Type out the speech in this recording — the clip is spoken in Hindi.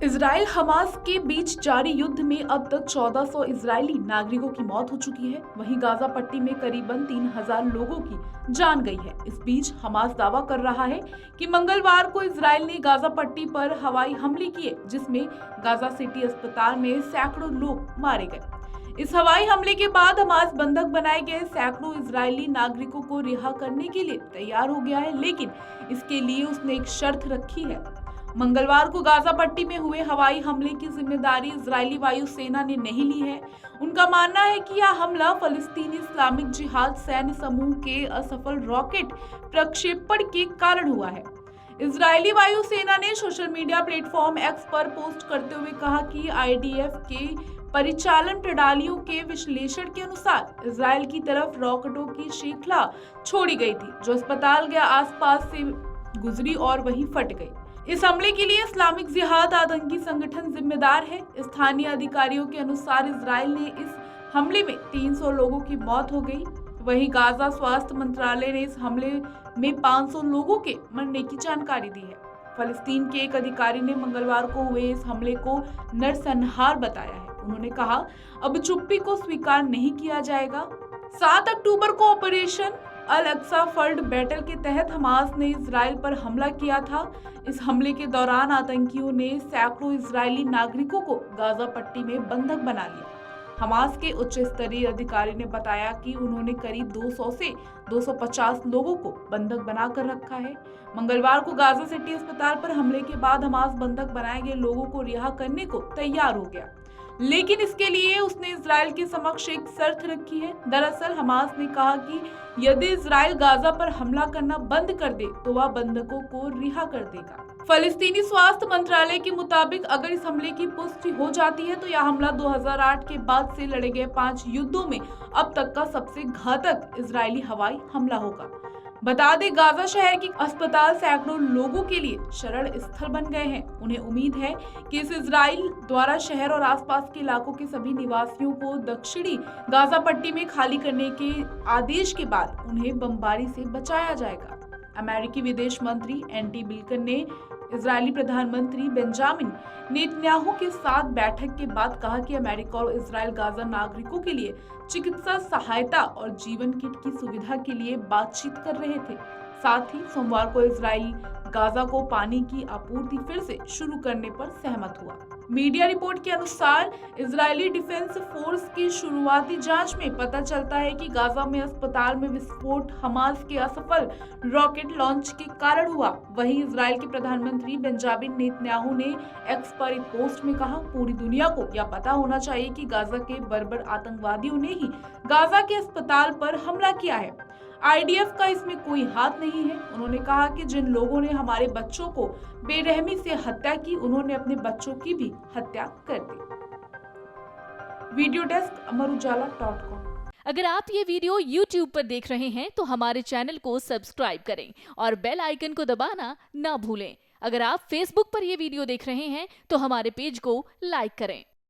इजराइल हमास के बीच जारी युद्ध में अब तक 1400 इजरायली नागरिकों की मौत हो चुकी है। वहीं गाजा पट्टी में करीबन 3000 लोगों की जान गई है। इस बीच हमास दावा कर रहा है कि मंगलवार को इजराइल ने गाजा पट्टी पर हवाई हमले किए, जिसमें गाजा सिटी अस्पताल में सैकड़ों लोग मारे गए। इस हवाई हमले के बाद हमास बंधक बनाए गए सैकड़ों इजरायली नागरिकों को रिहा करने के लिए तैयार हो गया है, लेकिन इसके लिए उसने एक शर्त रखी है। मंगलवार को गाजा पट्टी में हुए हवाई हमले की जिम्मेदारी इजरायली वायुसेना ने नहीं ली है। उनका मानना है कि यह हमला फलस्तीनी इस्लामिक जिहाद सैन्य समूह के असफल रॉकेट प्रक्षेपण के कारण हुआ है। इजरायली वायुसेना ने सोशल मीडिया प्लेटफॉर्म एक्स पर पोस्ट करते हुए कहा कि आईडीएफ के परिचालन प्रणालियों के विश्लेषण के अनुसार इजराइल की तरफ रॉकेटों की श्रृंखला छोड़ी गई थी, जो अस्पताल के आसपास से गुजरी और वहीं फट गई। इस हमले के लिए इस्लामिक जिहाद आतंकी संगठन जिम्मेदार है। स्थानीय अधिकारियों के अनुसार इजराइल ने इस हमले में 300 लोगों की मौत हो गई। वहीं गाजा स्वास्थ्य मंत्रालय ने इस हमले में 500 लोगों के मरने की जानकारी दी है। फलस्तीन के एक अधिकारी ने मंगलवार को हुए इस हमले को नरसंहार बताया है। उन्होंने कहा, अब चुप्पी को स्वीकार नहीं किया जाएगा। 7 अक्टूबर को ऑपरेशन अल अक्सा फल्ड बैटल के तहत हमास ने इजराइल पर हमला किया था। इस हमले के दौरान आतंकियों ने सैकड़ों इजरायली नागरिकों को गाजा पट्टी में बंधक बना लिया। हमास के उच्च स्तरीय अधिकारी ने बताया कि उन्होंने करीब 200 से 250 लोगों को बंधक बनाकर रखा है। मंगलवार को गाजा सिटी अस्पताल पर हमले के बाद हमास बंधक बनाए गए लोगों को रिहा करने को तैयार हो गया, लेकिन इसके लिए उसने इजराइल के समक्ष एक शर्त रखी है। दरअसल हमास ने कहा कि यदि इजराइल गाजा पर हमला करना बंद कर दे तो वह बंधकों को रिहा कर देगा। फलस्तीनी स्वास्थ्य मंत्रालय के मुताबिक अगर इस हमले की पुष्टि हो जाती है तो यह हमला 2008 के बाद से लड़े गए 5 युद्धों में अब तक का सबसे घातक इजरायली हवाई हमला होगा। बता दें, गाजा शहर के अस्पताल सैकड़ों लोगों के लिए शरण स्थल बन गए हैं। उन्हें उम्मीद है कि इस इजराइल द्वारा शहर और आसपास के इलाकों के सभी निवासियों को दक्षिणी गाजा पट्टी में खाली करने के आदेश के बाद उन्हें बमबारी से बचाया जाएगा। अमेरिकी विदेश मंत्री एंटी ब्लिंकन ने इजरायली प्रधानमंत्री बेंजामिन नेतन्याहू के साथ बैठक के बाद कहा कि अमेरिका और इजराइल गाजा नागरिकों के लिए चिकित्सा सहायता और जीवन किट की सुविधा के लिए बातचीत कर रहे थे। साथ ही सोमवार को इजराइल गाजा को पानी की आपूर्ति फिर से शुरू करने पर सहमत हुआ। मीडिया रिपोर्ट के अनुसार इजरायली डिफेंस फोर्स की शुरुआती जांच में पता चलता है कि गाजा में अस्पताल में विस्फोट हमास के असफल रॉकेट लॉन्च के कारण हुआ। वहीं इजराइल के प्रधानमंत्री बेंजामिन नेतन्याहू ने एक्स पर एक पोस्ट में कहा, पूरी दुनिया को यह पता होना चाहिए कि गाजा के बर्बर आतंकवादियों ने ही गाजा के अस्पताल पर हमला किया है। आईडीएफ का इसमें कोई हाथ नहीं है। उन्होंने कहा कि जिन लोगों ने हमारे बच्चों को बेरहमी से हत्या की, उन्होंने अपने बच्चों की भी हत्या कर दी। Video desk अमरुजाला.com। अगर आप ये वीडियो YouTube पर देख रहे हैं तो हमारे चैनल को सब्सक्राइब करें और बेल आइकन को दबाना ना भूलें। अगर आप Facebook पर ये वीडियो देख रहे हैं तो हमारे पेज को लाइक करें।